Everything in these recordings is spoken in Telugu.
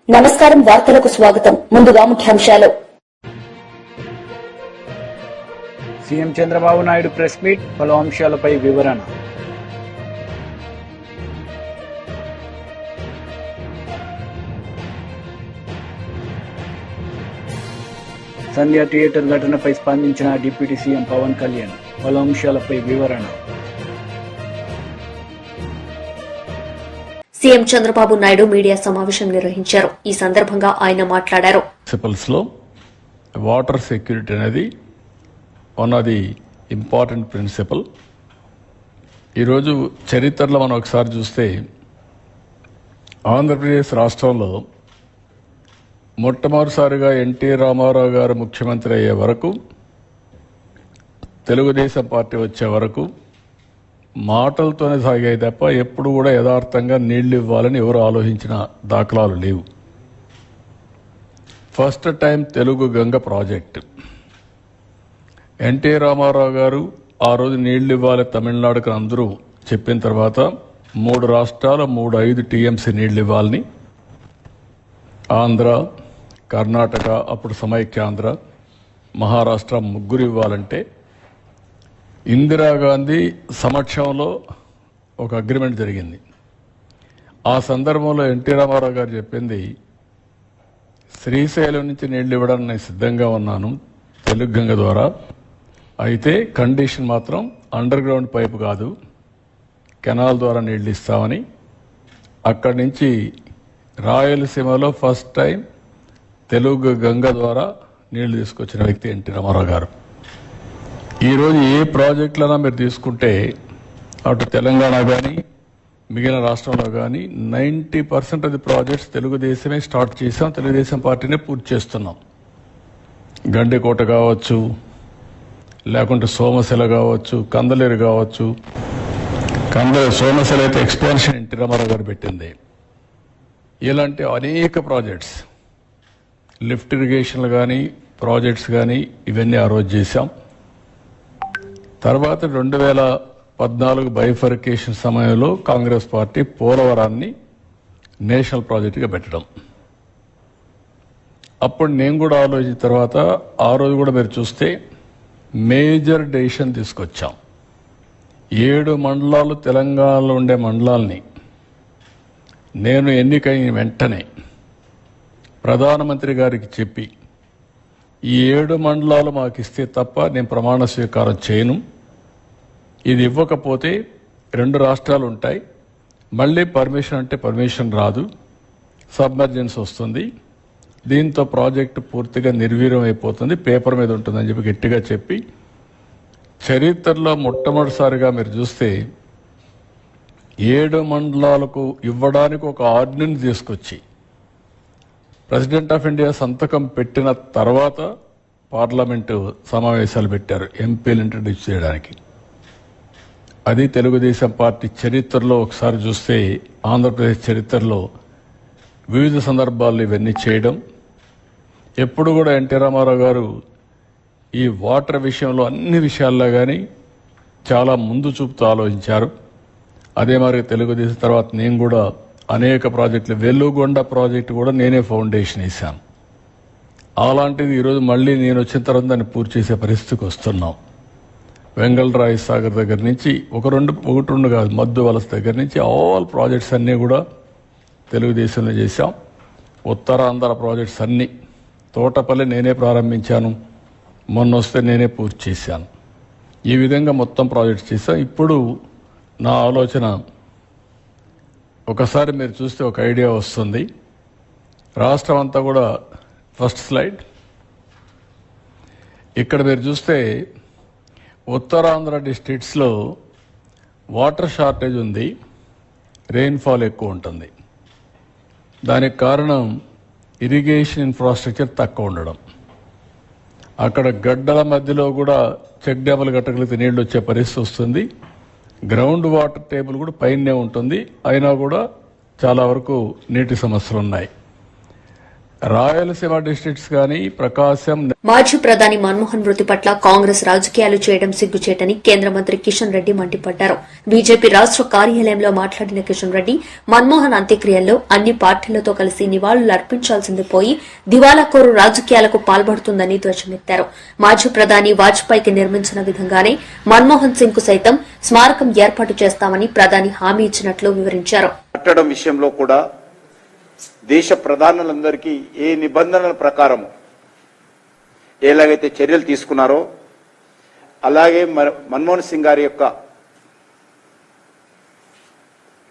నమస్కారం, వార్తలకు స్వాగతం. ముందుగా ముఖ్యాంశాలు. CM Chandrababu Naidu press meet, పలు అంశాలపై వివరణ. సంధ్య థియేటర్ ఘటనపై స్పందించిన డిప్యూటీ సీఎం పవన్ కళ్యాణ్, పలు అంశాలపై వివరణ. సీఎం చంద్రబాబు నాయుడు మీడియా సమావేశం నిర్వహించారు. ఈ సందర్భంగా ఆయన మాట్లాడారు. ప్రిన్సిపల్స్ లో వాటర్ సెక్యూరిటీ అనేది one of the important principle. ఈరోజు చరిత్రలో మనం ఒకసారి చూస్తే ఆంధ్రప్రదేశ్ రాష్ట్రంలో మొట్టమొదటిసారిగా ఎన్టీ రామారావు గారు ముఖ్యమంత్రి అయ్యే వరకు, తెలుగుదేశం పార్టీ వచ్చే వరకు మాటలతోనే సాగాయి తప్ప ఎప్పుడు కూడా యథార్థంగా నీళ్లు ఇవ్వాలని ఎవరు ఆలోచించిన దాఖలాలు లేవు. First time Telugu Ganga project NT Ramarao garu ఆ రోజు నీళ్లు ఇవ్వాలి తమిళనాడుకు అందరూ చెప్పిన తర్వాత 3 రాష్ట్రాలు 5 టీఎంసీ నీళ్లు ఇవ్వాలని, ఆంధ్ర, కర్ణాటక, అప్పుడు సమైక్యాంధ్ర, మహారాష్ట్ర ముగ్గురు ఇవ్వాలంటే ఇందిరాగాంధీ సమక్షంలో ఒక అగ్రిమెంట్ జరిగింది. ఆ సందర్భంలో ఎన్టీ రామారావు గారు చెప్పింది, శ్రీశైలం నుంచి నీళ్లు ఇవ్వడానికి నేను సిద్ధంగా ఉన్నాను తెలుగు గంగ ద్వారా, అయితే కండిషన్ మాత్రం అండర్ గ్రౌండ్ పైపు కాదు, కెనాల్ ద్వారా నీళ్లు ఇస్తామని. అక్కడి నుంచి రాయలసీమలో ఫస్ట్ టైం తెలుగు గంగ ద్వారా నీళ్లు తీసుకొచ్చిన వ్యక్తి ఎన్టీ రామారావు గారు. ఈరోజు ఏ ప్రాజెక్టులైనా మీరు తీసుకుంటే అటు తెలంగాణ కానీ మిగిలిన రాష్ట్రంలో కానీ 90% ఆఫ్ ది ప్రాజెక్ట్స్ తెలుగుదేశమే స్టార్ట్ చేసాం, తెలుగుదేశం పార్టీనే పూర్తి చేస్తున్నాం. గండికోట కావచ్చు, లేకుంటే సోమశిల కావచ్చు, కందలేరు కావచ్చు. సోమశిల అయితే ఎక్స్పాన్షన్ ఎన్టీ రామారావు గారు పెట్టింది. ఇలాంటి అనేక ప్రాజెక్ట్స్, లిఫ్ట్ ఇరిగేషన్లు కానీ ప్రాజెక్ట్స్ కానీ ఇవన్నీ ఆ రోజు చేశాం. తర్వాత 2014 బైఫర్కేషన్ సమయంలో కాంగ్రెస్ పార్టీ పోలవరాన్ని నేషనల్ ప్రాజెక్టుగా పెట్టడం. అప్పుడు నేను కూడా ఆలోచించిన తర్వాత ఆ రోజు కూడా మీరు చూస్తే మేజర్ డెసిషన్ తీసుకొచ్చాం. 7 మండలాలు తెలంగాణలో ఉండే మండలాల్ని నేను ఎన్నికైన వెంటనే ప్రధానమంత్రి గారికి చెప్పి, ఈ 7 మండలాలు మాకు ఇస్తే తప్ప నేను ప్రమాణ స్వీకారం చేయను, ఇది ఇవ్వకపోతే 2 రాష్ట్రాలు ఉంటాయి, మళ్ళీ పర్మిషన్ అంటే పర్మిషన్ రాదు, సబ్మర్జెన్స్ వస్తుంది, దీంతో ప్రాజెక్టు పూర్తిగా నిర్వీర్యం అయిపోతుంది, పేపర్ మీద ఉంటుందని చెప్పి గట్టిగా చెప్పి, చరిత్రలో మొట్టమొదటిసారిగా మీరు చూస్తే 7 మండలాలకు ఇవ్వడానికి ఒక ఆర్డినెన్స్ తీసుకొచ్చి ప్రెసిడెంట్ ఆఫ్ ఇండియా సంతకం పెట్టిన తర్వాత పార్లమెంటు సమావేశాలు పెట్టారు ఎంపీలు ఇంట్రడ్యూస్ చేయడానికి. అది తెలుగుదేశం పార్టీ చరిత్రలో ఒకసారి చూస్తే, ఆంధ్రప్రదేశ్ చరిత్రలో వివిధ సందర్భాల్లో ఇవన్నీ చేయడం. ఎప్పుడు కూడా ఎన్టీ రామారావు గారు ఈ వాటర్ విషయంలో అన్ని విషయాల్లో కానీ చాలా ముందు చూపుతూ ఆలోచించారు. అదే మరి తెలుగుదేశం తర్వాత నేను కూడా అనేక ప్రాజెక్టులు, వెలుగొండ ప్రాజెక్టు కూడా నేనే ఫౌండేషన్ వేశాను. అలాంటిది ఈరోజు మళ్ళీ నేను వచ్చిన తర్వాత దాన్ని పూర్తి చేసే పరిస్థితికి వస్తున్నాం. వెంగళరాయ సాగర్ దగ్గర నుంచి ఒకటి రెండు కాదు, మద్దు వలస దగ్గర నుంచి ఆల్ ప్రాజెక్ట్స్ అన్నీ కూడా తెలుగుదేశంలో చేశాం. ఉత్తరాంధ్ర ప్రాజెక్ట్స్ అన్నీ, తోటపల్లి నేనే ప్రారంభించాను, మొన్న వస్తే నేనే పూర్తి చేశాను. ఈ విధంగా మొత్తం ప్రాజెక్ట్స్ చేశాం. ఇప్పుడు నా ఆలోచన, ఒకసారి మీరు చూస్తే ఒక ఐడియా వస్తుంది. రాష్ట్రం అంతా కూడా, ఫస్ట్ స్లైడ్, ఇక్కడ మీరు చూస్తే ఉత్తరాంధ్ర డిస్ట్రిక్ట్స్లో వాటర్ షార్టేజ్ ఉంది, రెయిన్ఫాల్ ఎక్కువ ఉంటుంది. దానికి కారణం ఇరిగేషన్ ఇన్ఫ్రాస్ట్రక్చర్ తక్కువ ఉండడం. అక్కడ గడ్డల మధ్యలో కూడా చెక్ డ్యాములు కట్టగలిగితే నీళ్లు వచ్చే పరిస్థితి వస్తుంది. గ్రౌండ్ వాటర్ టేబుల్ కూడా పైనే ఉంటుంది, అయినా కూడా చాలా వరకు నీటి సమస్యలు ఉన్నాయి. రాయలసీమ డిస్ట్రిక్ట్స్ కానీ ప్రకాశం. మాజీ ప్రధాని మన్మోహన్ మృతి పట్ల కాంగ్రెస్ రాజకీయాలు చేయడం సిగ్గుచేటని కేంద్ర మంత్రి కిషన్ రెడ్డి మండిపడ్డారు. బీజేపీ రాష్ట కార్యాలయంలో మాట్లాడిన కిషన్ రెడ్డి మన్మోహన్ అంత్యక్రియల్లో అన్ని పార్టీలతో కలిసి నివాళులు అర్పించాల్సింది పోయి దివాలాకోరు రాజకీయాలకు పాల్పడుతుందని ధ్వజమెత్తారు. మాజీ ప్రధాని వాజ్పేయికి నిర్మించిన విధంగానే మన్మోహన్ సింగ్ కు సైతం స్మారకం ఏర్పాటు చేస్తామని ప్రధాని హామీ ఇచ్చినట్లు వివరించారు. విషయంలో కూడా దేశ ప్రధానులందరికీ ఏ నిబంధనల ప్రకారం ఎలాగైతే చర్యలు తీసుకున్నారో అలాగే మన్మోహన్ సింగ్ గారి యొక్క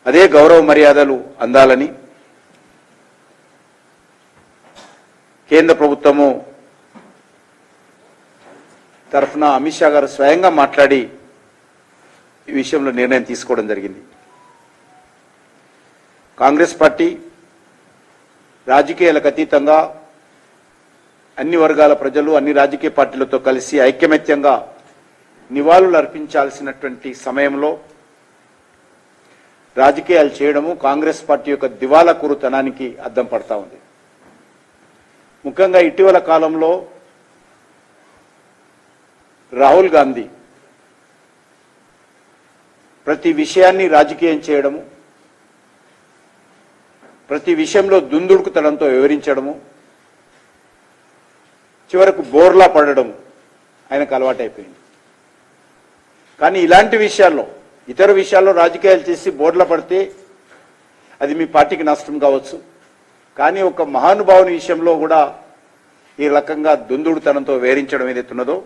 అదే గౌరవ మర్యాదలు అందాలని కేంద్ర ప్రభుత్వము తరఫున అమిత్ షా గారు స్వయంగా మాట్లాడి ఈ విషయంలో నిర్ణయం తీసుకోవడం జరిగింది. కాంగ్రెస్ పార్టీ రాజకీయాలకు అతీతంగా అన్ని వర్గాల ప్రజలు అన్ని రాజకీయ పార్టీలతో కలిసి ఐకమత్యంగా నివాళులు అర్పించాల్సినటువంటి సమయంలో రాజకీయాలు చేయడము కాంగ్రెస్ పార్టీ యొక్క దివాలాకోరుతనానికి అద్దం పడతా ఉంది. ముఖ్యంగా ఇటీవల కాలంలో రాహుల్ గాంధీ ప్రతి విషయాన్ని రాజకీయం చేయడము, ప్రతి విషయంలో దుందుడుకుతనంతో వివరించడము, చివరకు బోర్లా పడడము ఆయనకు అలవాటైపోయింది. కానీ ఇలాంటి విషయాల్లో ఇతర విషయాల్లో రాజకీయాలు చేసి బోర్లా పడితే అది మీ పార్టీకి నష్టం కావచ్చు. కానీ ఒక మహానుభావుని విషయంలో కూడా ఈ రకంగా దుందుడుతనంతో వివరించడం ఏదైతున్నదో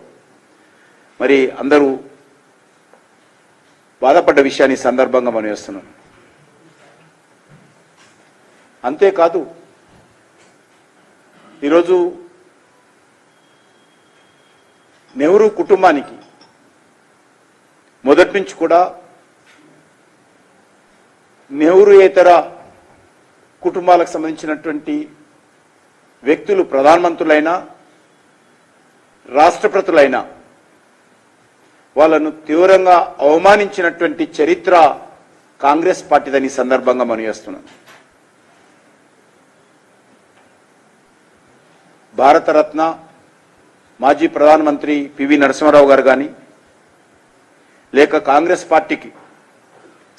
మరి అందరూ బాధపడ్డ విషయాన్ని సందర్భంగా మనం వేస్తున్నాం. అంతేకాదు ఈరోజు నెహ్రూ కుటుంబానికి మొదటి నుంచి కూడా నెహ్రూయేతర కుటుంబాలకు సంబంధించినటువంటి వ్యక్తులు ప్రధానమంత్రులైనా రాష్ట్రపతులైనా వాళ్ళను తీవ్రంగా అవమానించినటువంటి చరిత్ర కాంగ్రెస్ పార్టీదని సందర్భంగా మనం చేస్తున్నాం. భారతరత్న మాజీ ప్రధానమంత్రి పివి నరసింహారావు గారు కానీ లేక కాంగ్రెస్ పార్టీకి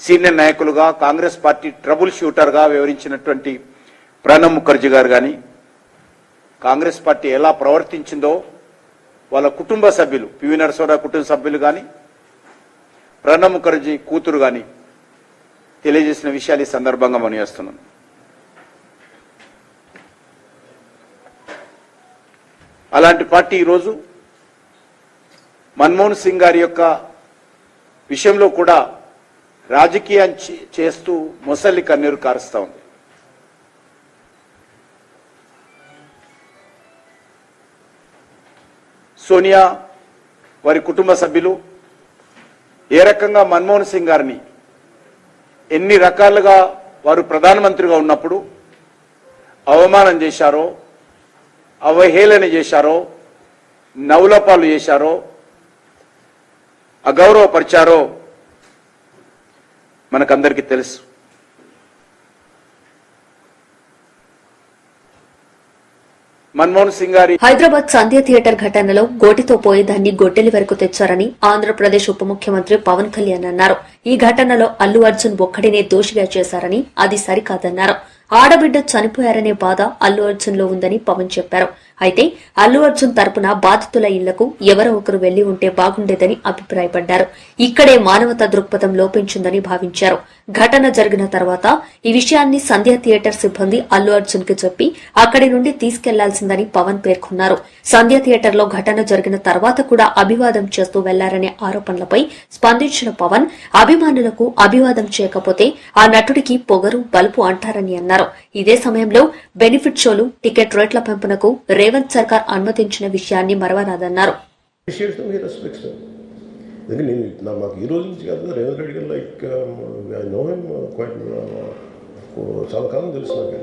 సీనియర్ నాయకులుగా కాంగ్రెస్ పార్టీ ట్రబుల్ షూటర్గా వివరించినటువంటి ప్రణబ్ ముఖర్జీ గారు కానీ కాంగ్రెస్ పార్టీ ఎలా ప్రవర్తించిందో వాళ్ళ కుటుంబ సభ్యులు పివి నరసింహారావు కుటుంబ సభ్యులు కానీ ప్రణబ్ ముఖర్జీ కూతురు కానీ తెలియజేసిన విషయాలు ఈ సందర్భంగా మనం చేస్తున్నాం. అలాంటి పార్టీ ఈరోజు మన్మోహన్ సింగ్ గారి యొక్క విషయంలో కూడా రాజకీయం చేస్తూ మొసలి కన్నీరు కారుస్తా ఉంది. సోనియా వారి కుటుంబ సభ్యులు ఏ రకంగా మన్మోహన్ సింగ్ గారిని ఎన్ని రకాలుగా వారు ప్రధానమంత్రిగా ఉన్నప్పుడు అవమానం చేశారో, అవహేళన చేశారో, నవ్వులపాలు చేశారో, అగౌరవపరిచారో మనకందరికీ తెలుసు. మన్మోహన్ సింగ్ గారి హైదరాబాద్ సంధ్య థియేటర్ ఘటనలో గోటితో పోయేదాన్ని గొడ్డలి వరకు తెచ్చారని ఆంధ్రప్రదేశ్ ఉప ముఖ్యమంత్రి పవన్ కళ్యాణ్ అన్నారు. ఈ ఘటనలో అల్లు అర్జున్ ఒక్కడినే దోషిగా చేశారని అది సరికాదన్నారు. ఆడబిడ్డ చనిపోయారనే బాధ అల్లు అర్జున్ లో ఉందని పవన్ చెప్పారు. అయితే అల్లు అర్జున్ తరపున బాధితుల ఇళ్లకు ఎవరో ఒకరు వెళ్లి ఉంటే బాగుండేదని అభిప్రాయపడ్డారు. ఇక్కడే మానవతా దృక్పథం లోపించిందని భావించారు. ఘటన జరిగిన తర్వాత ఈ విషయాన్ని సంధ్య థియేటర్ సిబ్బంది అల్లు అర్జున్ కి చెప్పి అక్కడి నుండి తీసుకెళ్లాల్సిందని పవన్ పేర్కొన్నారు. సంధ్య థియేటర్ లో ఘటన జరిగిన తర్వాత కూడా అభివాదం చేస్తూ వెళ్లారనే ఆరోపణలపై స్పందించిన పవన్ అభిమానులకు అభివాదం చేయకపోతే ఆ నటుడికి పొగరు బలుపు అంటారని అన్నారు. ఇదే సమయంలో బెనిఫిట్ షోలు టికెట్ రేట్ల పెంపునకు రేవంత్ సర్కార్ అనుమతించిన విషయాన్ని మరవరాదన్నారు. మాకు ఈ రోజు నుంచి కాదు, Revanth Reddy garu like I know him quite చాలా కాలం తెలుసు నాకు.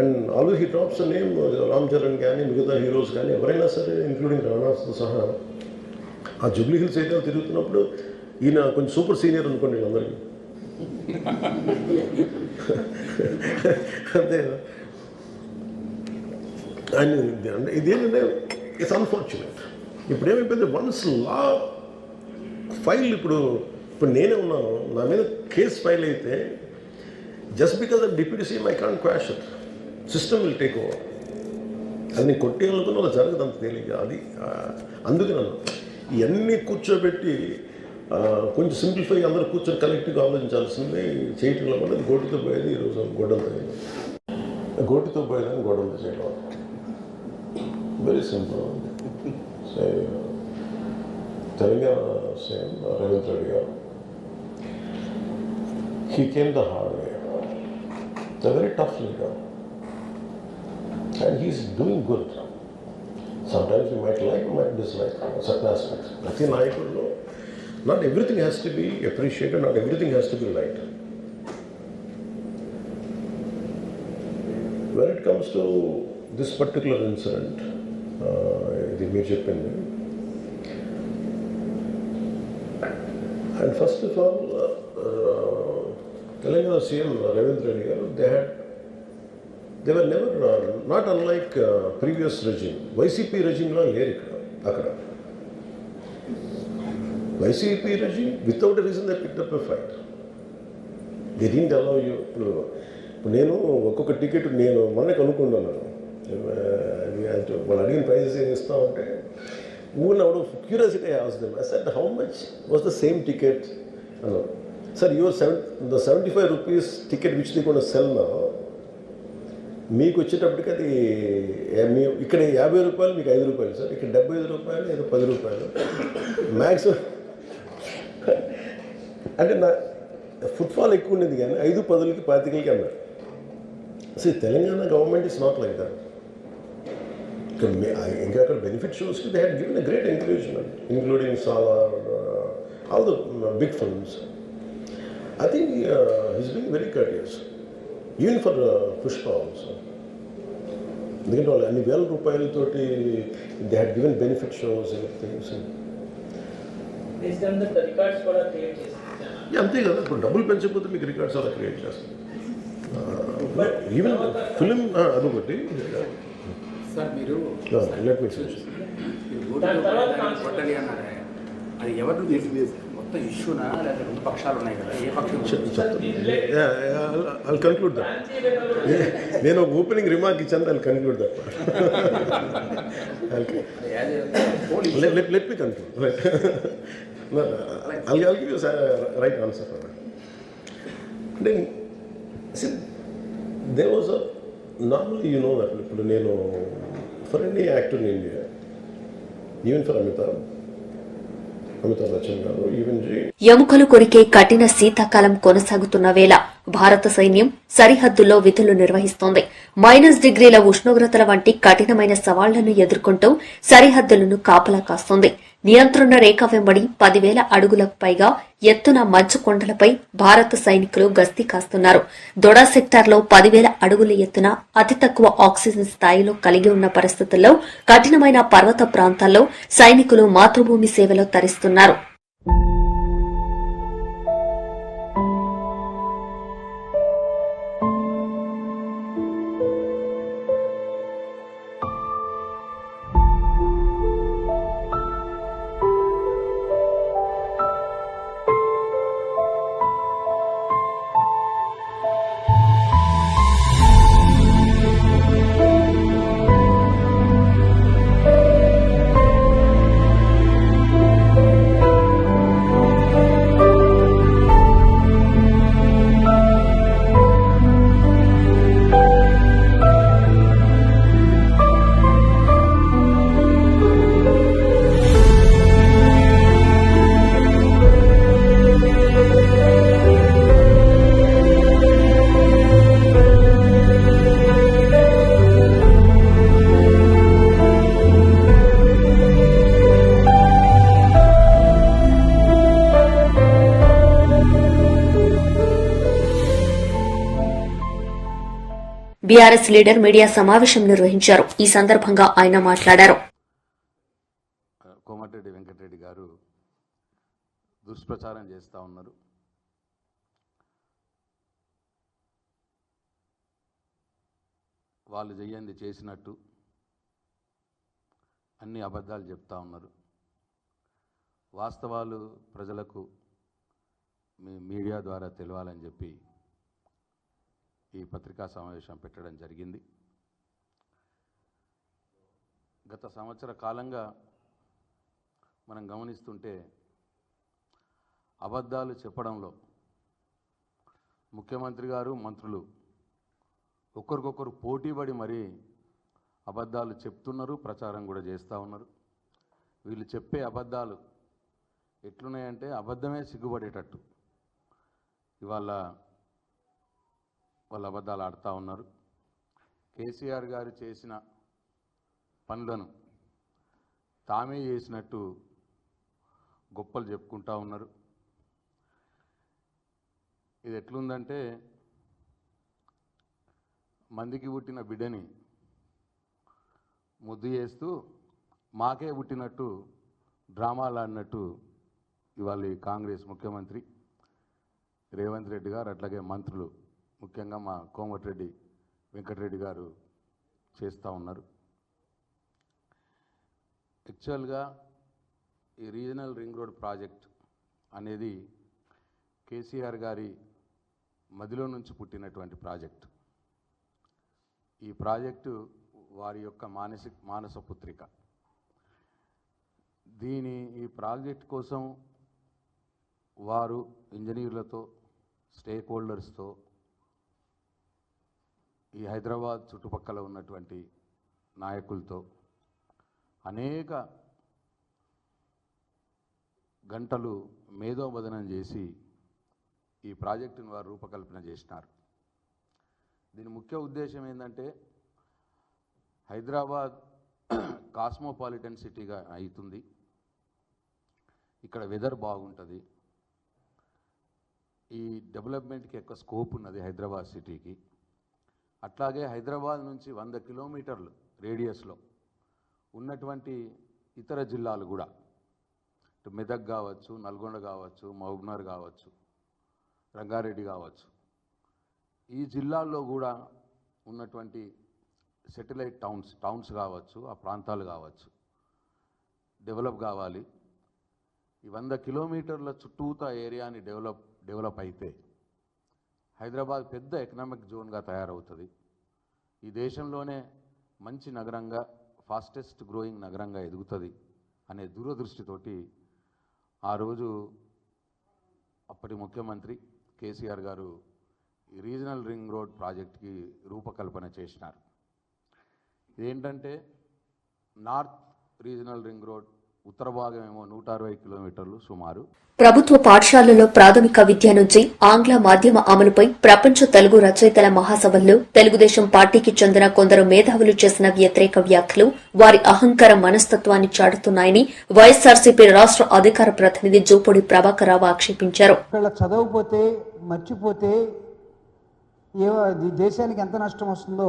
And always he drops name Ram Charan కానీ మిగతా హీరోస్ కానీ ఎవరైనా సరే ఇంక్లూడింగ్ రాణాతో సహా ఆ జూబ్లీ హిల్స్ అయితే తిరుగుతున్నప్పుడు ఈయన కొంచెం సూపర్ సీనియర్ అనుకోండి అందరికీ. అంతే అండ్ ఇదేంటంటే ఇట్స్ అన్ఫార్చునేట్. ఇప్పుడు ఏమైపోయింది, వన్స్ లా ఫైల్ ఇప్పుడు నేనే ఉన్నాను, నా మీద కేసు ఫైల్ అయితే just because of deputy CM I can't quash it, system will take over. అది నేను కొట్టేయాలనుకున్న అలా జరగదు అంత తేలిక. అది అందుకే నన్ను ఇవన్నీ కూర్చోబెట్టి కొంచెం సింప్లిఫై అందరూ కూర్చొని కలెక్టివ్గా ఆలోచించాల్సింది చేయటంలో కూడా అది గోటితో పోయేది. ఈరోజు గొడ్డలతో గోటితో పోయేదని గొడవలు చేయడం very simple. Telangana CM Revanth Reddy గారు, he came the hard way. He's a very tough leader and he's doing good. Sometimes you might like, you might dislike certain aspects. Nothing I could know. Not everything has to be appreciated, not everything has to be liked. When it comes to this particular incident, ఇది మీరు చెప్పింది, and first of all, Telangana CM Revanth Reddy garu, they were never, not unlike previous regime. YCP regime la leru akkada. YCP regime, without a reason they picked up a fight. They didn't allow you. నేను ఒక్కొక్క టికెట్ నేను మొన్న కనుక్కున్నాను, వాళ్ళు అడిగిన ప్రైజెస్ ఏమి ఇస్తా ఉంటే ఊళ్ళో out of curiosity I asked them. I said how much was the same ticket అన్నారు. Sir your the 75 rupees ticket which they going to sell now, మీకు వచ్చేటప్పటికి అది ఇక్కడ 50 రూపాయలు, మీకు 5 రూపాయలు సార్, ఇక్కడ 75 రూపాయలు, ఏదో 10 రూపాయలు మ్యాక్సిమం. అంటే నా ఫుట్ఫాల్ ఎక్కువ ఉండేది కానీ 5, 10కి 25కి అన్నారు. So Telangana government is not like that. ఇంకా అక్కడ బెనిఫిట్ షోస్కి they had given a great encouragement, including Salaar, all the big films. I think he's being very courteous, even for Pushpa also. ఎందుకంటే వాళ్ళు అన్ని వేల రూపాయలతోటి they had given benefit shows అంతే కదా. ఇప్పుడు డబ్బులు పెంచకపోతే మీకు రికార్డ్స్ అలా క్రియేట్ చేస్తారు. ఈవెన్ ఫిలిం అదొకటి. లెట్ మీ అది ఎవరు మొత్తం ఇష్యూనా లేదా రెండు పక్షాలు ఉన్నాయి కదా, ఏ పక్షం? I'll conclude that. నేను ఒక ఓపెనింగ్ రిమార్క్ ఇచ్చాను, I'll conclude that part. Let me conclude. Right. No, I'll give you a right answer for that. Then, see, there was a, normally you know that ఇప్పుడు నేను for any actor in India, even for Amitabh Bachchan garu, even ఎముకలు కొరికే కఠిన శీతాకాలం కొనసాగుతున్న వేళ భారత సైన్యం సరిహద్దుల్లో విధులు నిర్వహిస్తోంది. -డిగ్రీల ఉష్ణోగ్రతల వంటి కఠినమైన సవాళ్లను ఎదుర్కొంటూ సరిహద్దులను కాపలా కాస్తోంది. నియంత్రణ రేఖ వెంబడి 10,000 అడుగులకు పైగా ఎత్తున మంచు కొండలపై భారత సైనికులు గస్తీ కాస్తున్నారు. దొడా సెక్టార్లో 10,000 అడుగుల ఎత్తున అతి తక్కువ ఆక్సిజన్ స్థాయిలో కలిగి ఉన్న పరిస్థితుల్లో కఠినమైన పర్వత ప్రాంతాల్లో సైనికులు మాతృభూమి సేవలో తరిస్తున్నారు. బీఆర్ఎస్ లీడర్ మీడియా సమావేశం నిర్వహించారు. ఈ సందర్భంగా ఆయన మాట్లాడారు. కోమటిరెడ్డి వెంకటరెడ్డి గారు దుష్ప్రచారం చేస్తూ ఉన్నారు. వాళ్ళు చెయ్యంది చేసినట్టు, అన్ని అబద్ధాలు చెప్తా ఉన్నారు. వాస్తవాలు ప్రజలకు మీ మీడియా ద్వారా తెలియాలని చెప్పి ఈ పత్రికా సమావేశం పెట్టడం జరిగింది. గత సంవత్సర కాలంగా మనం గమనిస్తుంటే అబద్ధాలు చెప్పడంలో ముఖ్యమంత్రి గారు, మంత్రులు ఒకరికొకరు పోటీపడి మరీ అబద్ధాలు చెప్తున్నారు, ప్రచారం కూడా చేస్తూ ఉన్నారు. వీళ్ళు చెప్పే అబద్ధాలు ఎట్లున్నాయంటే అబద్ధమే సిగ్గుపడేటట్టు ఇవాళ వాళ్ళు అబద్ధాలు ఆడుతూ ఉన్నారు. కేసీఆర్ గారు చేసిన పనులను తామే చేసినట్టు గొప్పలు చెప్పుకుంటూ ఉన్నారు. ఇది ఎట్లుందంటే మందికి పుట్టిన బిడ్డని ముద్దు చేస్తూ మాకే పుట్టినట్టు డ్రామాలు ఆడినట్టు ఇవాళ కాంగ్రెస్ ముఖ్యమంత్రి రేవంత్ రెడ్డి గారు, అట్లాగే మంత్రులు, ముఖ్యంగా మా కోమటిరెడ్డి వెంకటరెడ్డి గారు చేస్తూ ఉన్నారు. యాక్చువల్గా ఈ రీజనల్ రింగ్ రోడ్ ప్రాజెక్ట్ అనేది కేసీఆర్ గారి మదిలో నుంచి పుట్టినటువంటి ప్రాజెక్టు. ఈ ప్రాజెక్టు వారి యొక్క మానస పుత్రిక. ఈ ప్రాజెక్ట్ కోసం వారు ఇంజనీర్లతో, స్టేక్ హోల్డర్స్తో, ఈ హైదరాబాద్ చుట్టుపక్కల ఉన్నటువంటి నాయకులతో అనేక గంటలు మేధోమథనం చేసి ఈ ప్రాజెక్టును వారు రూపకల్పన చేసినారు. దీని ముఖ్య ఉద్దేశం ఏంటంటే హైదరాబాద్ కాస్మోపాలిటన్ సిటీగా అవుతుంది. ఇక్కడ వెదర్ బాగుంటుంది. ఈ డెవలప్మెంట్కి ఎక్కువ స్కోప్ ఉన్నది హైదరాబాద్ సిటీకి. అట్లాగే హైదరాబాద్ నుంచి 100 కిలోమీటర్లు రేడియస్లో ఉన్నటువంటి ఇతర జిల్లాలు కూడా, మెదక్ కావచ్చు, నల్గొండ కావచ్చు, మహబూబ్నగర్ కావచ్చు, రంగారెడ్డి కావచ్చు, ఈ జిల్లాల్లో కూడా ఉన్నటువంటి సెటిలైట్ టౌన్స్ కావచ్చు, ఆ ప్రాంతాలు కావచ్చు, డెవలప్ కావాలి. ఈ 100 కిలోమీటర్ల చుట్టూతా ఏరియాని డెవలప్ అయితే హైదరాబాద్ పెద్ద ఎకనామిక్ జోన్గా తయారవుతుంది. ఈ దేశంలోనే మంచి నగరంగా, ఫాస్టెస్ట్ గ్రోయింగ్ నగరంగా ఎదుగుతుంది అనే దూరదృష్టితోటి ఆ రోజు అప్పటి ముఖ్యమంత్రి కేసీఆర్ గారు ఈ రీజనల్ రింగ్ రోడ్ ప్రాజెక్ట్కి రూపకల్పన చేసినారు. ఇదేంటంటే నార్త్ రీజనల్ రింగ్ రోడ్ ఉత్తర భాగం ఏమో 160 కిలోమీటర్లు సుమారు. ప్రభుత్వ పాఠశాలల్లో ప్రాథమిక విద్య నుంచి ఆంగ్ల మాధ్యమ అమలుపై ప్రపంచ తెలుగు రచయితల మహాసభల్లో తెలుగుదేశం పార్టీకి చెందిన కొందరు మేధావులు చేసిన వ్యతిరేక వ్యాఖ్యలు వారి అహంకార మనస్తత్వాన్ని చాటుతున్నాయని వైఎస్సార్సీపీ రాష్ట్ర అధికార ప్రతినిధి జూపూడి ప్రభాకర్ రావు ఆక్షేపించారు. చదవకపోతే మర్చిపోతే దేశానికి ఎంత నష్టం వస్తుందో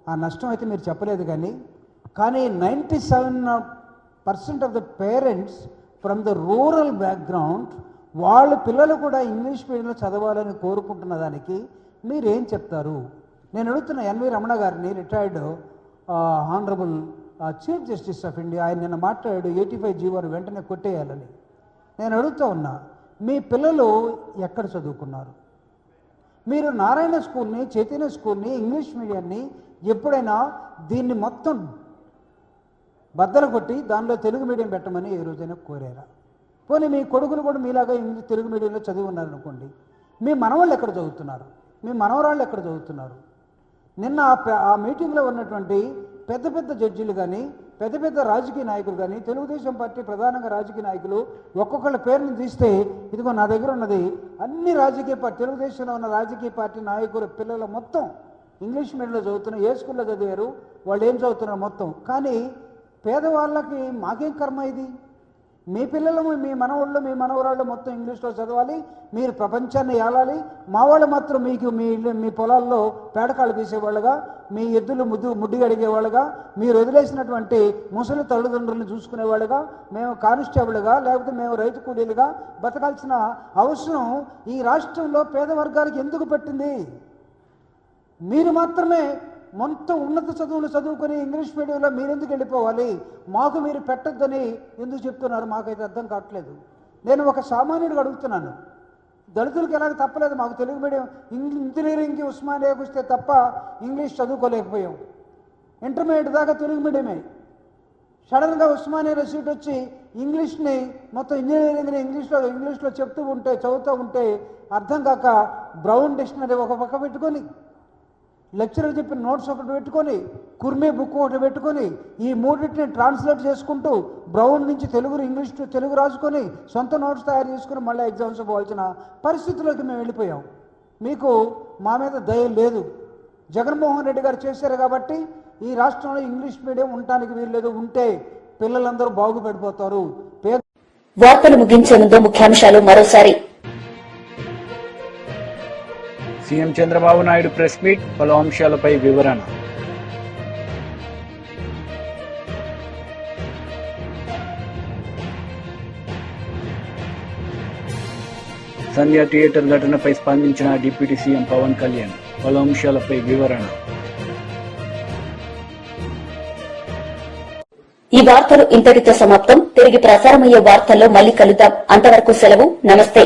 ఆ నష్టం అయితే మీరు చెప్పలేదు. కానీ 97% of the parents from the rural background వాళ్ళ పిల్లలు కూడా ఇంగ్లీష్ మీడియంలో చదవాలని కోరుకుంటున్న దానికి మీరేం చెప్తారు? నేను అడుగుతున్న ఎన్వి రమణ గారిని, retired honourable chief justice of India, ఆయన నిన్న మాట్లాడాడు 85 జీవోను వెంటనే కొట్టేయాలని. నేను అడుగుతూ ఉన్నా, మీ పిల్లలు ఎక్కడ చదువుకున్నారు? మీరు నారాయణ స్కూల్ని, చైతన్య స్కూల్ని, ఇంగ్లీష్ మీడియాన్ని ఎప్పుడైనా దీన్ని మొత్తం బద్దలు కొట్టి దానిలో తెలుగు మీడియం పెట్టమని ఏ రోజైనా కోరారా? పోనీ మీ కొడుకులు కూడా మీలాగా తెలుగు మీడియంలో చదివి ఉన్నారనుకోండి, మీ మనవాళ్ళు ఎక్కడ చదువుతున్నారు? మీ మనవరాళ్ళు ఎక్కడ చదువుతున్నారు? నిన్న ఆ మీటింగ్లో ఉన్నటువంటి పెద్ద పెద్ద జడ్జీలు కానీ, పెద్ద పెద్ద రాజకీయ నాయకులు కానీ, తెలుగుదేశం పార్టీ ప్రధానంగా రాజకీయ నాయకులు ఒక్కొక్కళ్ళ పేరుని తీస్తే, ఇదిగో నా దగ్గర ఉన్నది, అన్ని రాజకీయ పార్టీ, తెలుగుదేశంలో ఉన్న రాజకీయ పార్టీ నాయకుల పిల్లలు మొత్తం ఇంగ్లీష్ మీడియంలో చదువుతున్నారు. ఏ స్కూల్లో చదివారు, వాళ్ళు ఏం చదువుతున్నారు మొత్తం. కానీ పేదవాళ్ళకి మాకేం కర్మ ఇది? మీ పిల్లలు, మీ మనవాళ్ళు, మీ మనవరాళ్ళు మొత్తం ఇంగ్లీష్లో చదవాలి, మీరు ప్రపంచాన్ని ఏలాలి. మా వాళ్ళు మాత్రం మీకు మీ పొలాల్లో పేడకాళ్ళు తీసేవాళ్ళుగా, మీ ఎద్దులు ముడ్డి అడిగేవాళ్ళుగా, మీరు వదిలేసినటువంటి ముసలి తల్లిదండ్రులను చూసుకునేవాళ్ళుగా, మేము కానిస్టేబుల్గా లేకపోతే మేము రైతు కూలీలుగా బతకాల్సిన అవసరం ఈ రాష్ట్రంలో పేద వర్గాలకు ఎందుకు పట్టింది? మీరు మాత్రమే మొత్తం ఉన్నత చదువులు చదువుకొని ఇంగ్లీష్ మీడియంలో మీరెందుకు వెళ్ళిపోవాలి, మాకు మీరు పెట్టొద్దని ఎందుకు చెప్తున్నారు, మాకైతే అర్థం కావట్లేదు. నేను ఒక సామాన్యుడిగా అడుగుతున్నాను, దళితులకు ఎలాగ తప్పలేదు, మాకు తెలుగు మీడియం ఇంజనీరింగ్కి ఉస్మానియాకి వస్తే తప్ప ఇంగ్లీష్ చదువుకోలేకపోయాం. ఇంటర్మీడియట్ దాకా తెలుగు మీడియమే. సడన్గా ఉస్మానియాలో సీట్ వచ్చి ఇంగ్లీష్ని మొత్తం ఇంజనీరింగ్ని ఇంగ్లీష్లో చదువుతూ ఉంటే అర్థం కాక బ్రౌన్ డిక్షనరీ ఒక పక్క పెట్టుకొని, లెక్చరర్ చెప్పిన నోట్స్ ఒకటి పెట్టుకొని, కుర్మీ బుక్ ఒకటి పెట్టుకొని, ఈ మూడింటిని ట్రాన్స్లేట్ చేసుకుంటూ బ్రౌన్ నుంచి ఇంగ్లీష్ టు తెలుగు రాసుకొని సొంత నోట్స్ తయారు చేసుకుని మళ్ళీ ఎగ్జామ్స్ పోవాల్సిన పరిస్థితుల్లోకి మేము వెళ్ళిపోయాం. మీకు మా మీద దయ లేదు. జగన్మోహన్ రెడ్డి గారు చేశారు కాబట్టి ఈ రాష్ట్రంలో ఇంగ్లీష్ మీడియం ఉండటానికి వీల్లేదు. ఉంటే పిల్లలందరూ బాగుపడిపోతారు. వార్తలు ముగించే ముందు ముఖ్యాంశాలు మరోసారి. CM Chandrababu Naidu press meet, పలు అంశాలపై వివరణ. సంధ్య థియేటర్ ఘటనపై స్పందించిన డిప్యూటీ సీఎం పవన్ కళ్యాణ్, పలు అంశాలపై వివరణ. ఈ వార్తలు ఇంతటితో సమాప్తం. తిరిగి ప్రసారమయ్యే వార్తల్లో మళ్ళీ కలుద్దాం. అంతవరకు సెలవు. నమస్తే.